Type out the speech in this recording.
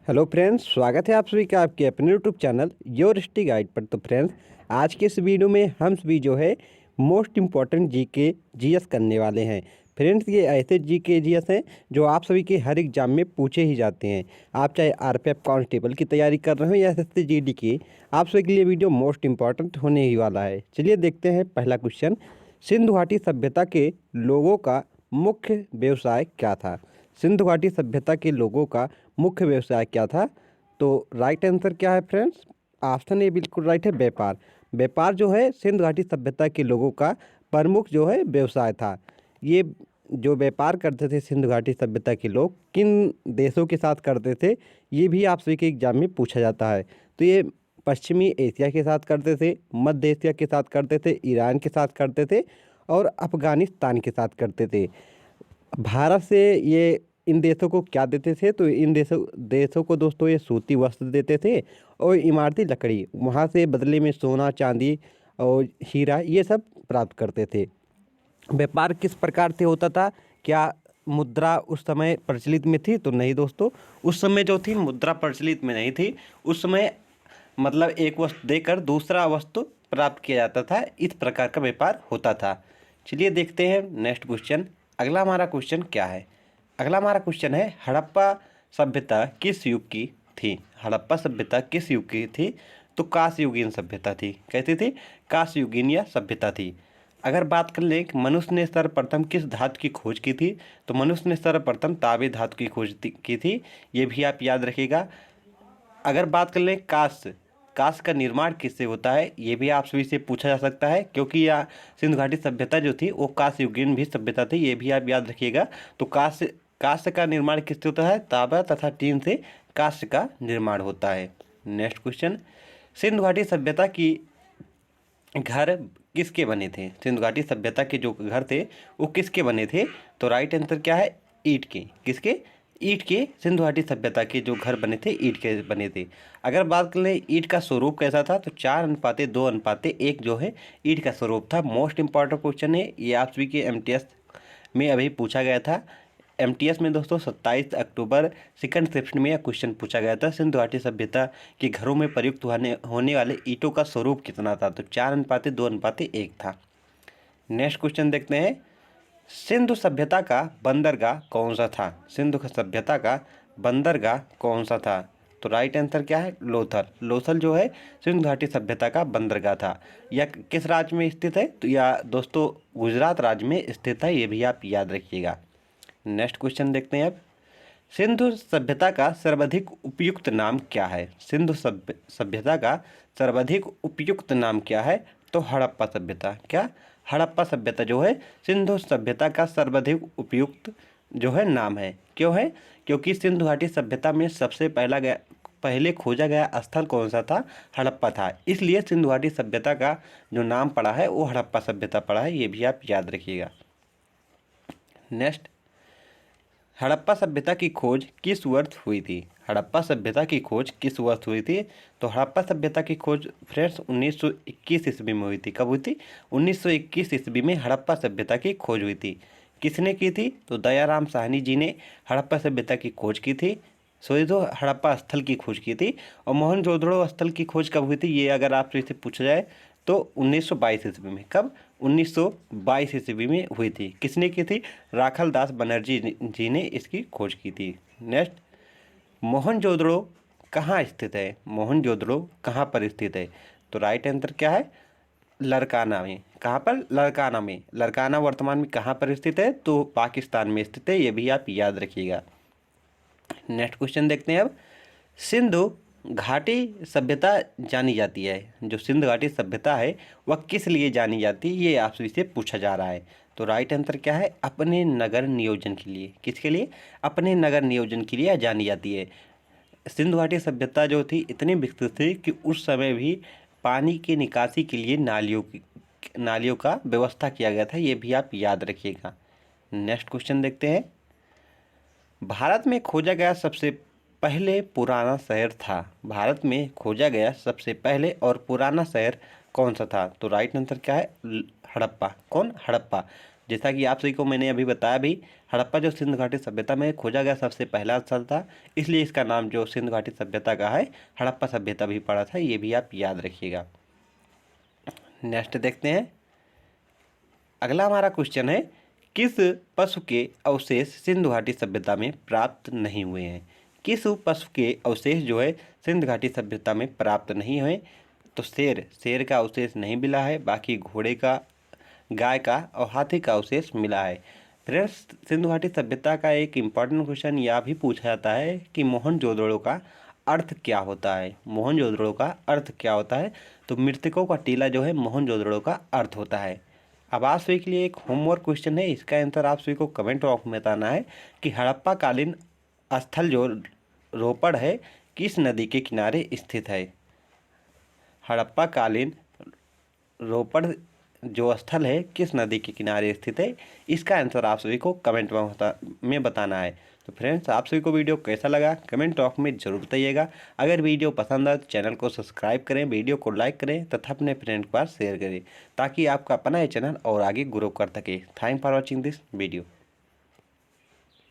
Hello friends, स्वागत है आप सभी का आपके अपने YouTube channel your history guide पर। तो फ्रेंड्स, आज के इस वीडियो में हम सभी जो है मोस्ट इम्पॉर्टेंट जीके जीएस करने वाले हैं। फ्रेंड्स, ये ऐसे जीके जीएस हैं जो आप सभी के हर एग्जाम में पूछे ही जाते हैं। आप चाहे आरपीएफ कांस्टेबल की तैयारी कर रहे हो या एसएससी जीडी की, आप सभी के लिए वीडियो मोस्ट इम्पॉर्टेंट होने ही वाला है। चलिए देखते हैं पहला क्वेश्चन। सिंधु घाटी सभ्यता के लोगों का मुख्य व्यवसाय क्या था? सिंधु घाटी सभ्यता के लोगों का मुख्य व्यवसाय क्या था? तो राइट आंसर क्या है फ्रेंड्स? ऑप्शन ए बिल्कुल राइट है, व्यापार। व्यापार जो है सिंधु घाटी सभ्यता के लोगों का प्रमुख जो है व्यवसाय था। ये जो व्यापार करते थे सिंधु घाटी सभ्यता के लोग, किन देशों के साथ करते थे, ये भी आप सभी के एग्जाम में पूछा जाता है। तो ये पश्चिमी एशिया के साथ करते थे, मध्य एशिया के साथ करते थे, ईरान के साथ करते थे और अफगानिस्तान के साथ करते थे। भारत से ये इन देशों को क्या देते थे? तो इन देशों को दोस्तों ये सूती वस्त्र देते थे और इमारती लकड़ी, वहाँ से बदले में सोना चांदी और हीरा ये सब प्राप्त करते थे। व्यापार किस प्रकार से होता था? क्या मुद्रा उस समय प्रचलित में थी? तो नहीं दोस्तों, उस समय जो थी मुद्रा प्रचलित में नहीं थी। उस समय मतलब एक वस्तु देकर दूसरा वस्तु प्राप्त किया जाता था, इस प्रकार का व्यापार होता था। चलिए देखते हैं नेक्स्ट क्वेश्चन। अगला हमारा क्वेश्चन क्या है? अगला हमारा क्वेश्चन है, हड़प्पा सभ्यता किस युग की थी? हड़प्पा सभ्यता किस युग की थी? तो कांस्ययुगीन सभ्यता थी। कैसी थी? कांस्ययुगीन या सभ्यता थी। अगर बात कर लें कि मनुष्य ने सर्वप्रथम किस धातु की खोज की थी, तो मनुष्य ने सर्वप्रथम तांबे धातु की खोज की थी। ये भी आप याद रखिएगा। अगर बात कर लें कांस्य, कांस्य का निर्माण किससे होता है, ये भी आप सभी से पूछा जा सकता है, क्योंकि यह सिंधु घाटी सभ्यता जो थी वो कांस्य युगीन भी सभ्यता थी। ये भी आप याद रखिएगा। तो कांस्य कांस्य का निर्माण किससे होता है? तांबा तथा टीन से कांस्य का निर्माण होता है। नेक्स्ट क्वेश्चन, सिंधु घाटी सभ्यता की घर किसके बने थे? सिंधु घाटी सभ्यता के जो घर थे वो किसके बने थे? तो राइट आंसर क्या है? ईंट के। किसके? ईंट के। सिंधु घाटी सभ्यता के जो घर बने थे ईंट के बने थे। अगर बात कर लें ईंट का स्वरूप कैसा था, तो 4:2:1 जो है ईंट का स्वरूप था। मोस्ट इंपॉर्टेंट क्वेश्चन है ये, आप सभी के एमटीएस में अभी पूछा गया था। एमटीएस में दोस्तों 27 अक्टूबर सेकंड शिफ्ट में यह क्वेश्चन पूछा गया था, सिंधु घाटी सभ्यता के घरों में प्रयुक्त होने वाले ईंटों का स्वरूप कितना था? तो 4:2:1 था। नेक्स्ट क्वेश्चन देखते हैं, सिंधु सभ्यता का बंदरगाह कौन सा था? सिंधु सभ्यता का बंदरगाह कौन सा था? तो राइट आंसर क्या है? लोथल। लोथल जो है सिंधु घाटी सभ्यता का बंदरगाह था। यह किस राज्य में स्थित है? तो यह दोस्तों गुजरात राज्य में स्थित है। ये भी आप याद रखिएगा। नेक्स्ट क्वेश्चन देखते हैं अब, सिंधु सभ्यता का सर्वाधिक उपयुक्त नाम क्या है? सिंधु सभ्यता का सर्वाधिक उपयुक्त नाम क्या है? तो हड़प्पा सभ्यता। क्या? हड़प्पा सभ्यता जो है सिंधु सभ्यता का सर्वाधिक उपयुक्त जो है नाम है। क्यों है? क्योंकि सिंधु घाटी सभ्यता में सबसे पहले खोजा गया स्थल कौन सा था? हड़प्पा था। इसलिए सिंधु घाटी सभ्यता का जो नाम पड़ा है वो हड़प्पा सभ्यता पड़ा है। ये भी आप याद रखिएगा। नेक्स्ट, हड़प्पा सभ्यता की खोज किस वर्ष हुई थी? हड़प्पा सभ्यता की खोज किस वर्ष हुई थी? तो हड़प्पा सभ्यता की खोज फ्रेंड्स 1921 ईस्वी में हुई थी। कब हुई थी? 1921 ईस्वी में हड़प्पा सभ्यता की खोज हुई थी। किसने की थी? तो दयाराम साहनी जी ने हड़प्पा सभ्यता की खोज की थी। सॉरी, तो हड़प्पा स्थल की खोज की थी। और मोहनजोदड़ो स्थल की खोज कब हुई थी, ये अगर आपसे इसे पूछा जाए तो 1922 ईस्वी में। कब? 1922 ईस्वी में हुई थी। किसने की थी? राखल दास बनर्जी जी ने इसकी खोज की थी। नेक्स्ट, मोहनजोदड़ो कहाँ स्थित है? मोहनजोदड़ो कहाँ पर स्थित है? तो राइट आंसर क्या है? लरकाना में। कहाँ पर? लरकाना में। लरकाना वर्तमान में कहाँ पर स्थित है? तो पाकिस्तान में स्थित है। ये भी आप याद रखिएगा। नेक्स्ट क्वेश्चन देखते हैं अब, सिंधु घाटी सभ्यता जानी जाती है, जो सिंधु घाटी सभ्यता है वह किस लिए जानी जाती है, ये आपसे से पूछा जा रहा है। तो राइट आंसर क्या है? अपने नगर नियोजन के लिए। किसके लिए? अपने नगर नियोजन के लिए जानी जाती है। सिंधु घाटी सभ्यता जो थी इतनी विकसित थी कि उस समय भी पानी की निकासी के लिए नालियों का व्यवस्था किया गया था। ये भी आप याद रखिएगा। नेक्स्ट क्वेश्चन देखते हैं, भारत में खोजा गया सबसे पहले पुराना शहर था। भारत में खोजा गया सबसे पहले और पुराना शहर कौन सा था? तो राइट आंसर क्या है? हड़प्पा। कौन? हड़प्पा। जैसा कि आप सभी को मैंने अभी बताया भी, हड़प्पा जो सिंधु घाटी सभ्यता में खोजा गया सबसे पहला स्थल था, इसलिए इसका नाम जो सिंधु घाटी सभ्यता का है हड़प्पा सभ्यता भी पड़ा था, ये भी आप याद रखिएगा। नेक्स्ट देखते हैं, अगला हमारा क्वेश्चन है, किस पशु के अवशेष सिंधु घाटी सभ्यता में प्राप्त नहीं हुए हैं? किस पशु के अवशेष जो है सिंधु घाटी सभ्यता में प्राप्त नहीं हुए? तो शेर का अवशेष नहीं मिला है, बाकी घोड़े का, गाय का और हाथी का अवशेष मिला है। फ्रेंड्स, सिंधु घाटी सभ्यता का एक इम्पॉर्टेंट क्वेश्चन यह भी पूछा जाता है कि मोहनजोदड़ो का अर्थ क्या होता है? मोहनजोदड़ो का अर्थ क्या होता है? तो मृतकों का टीला जो है मोहनजोदड़ो का अर्थ होता है। अब आप सभी के लिए एक होमवर्क क्वेश्चन है, इसका आंसर आप सभी को कमेंट बॉक्स में बताना है कि हड़प्पा कालीन स्थल जो रोपड़ है किस नदी के किनारे स्थित है? हड़प्पा कालीन रोपड़ जो स्थल है किस नदी के किनारे स्थित है? इसका आंसर आप सभी को कमेंट में बताना है। तो फ्रेंड्स, आप सभी को वीडियो कैसा लगा कमेंट बॉक्स में जरूर बताइएगा। अगर वीडियो पसंद आए तो चैनल को सब्सक्राइब करें, वीडियो को लाइक करें तथा अपने फ्रेंड के पास शेयर करें, ताकि आपका अपना ये चैनल और आगे ग्रो कर सके। Thank for watching this video.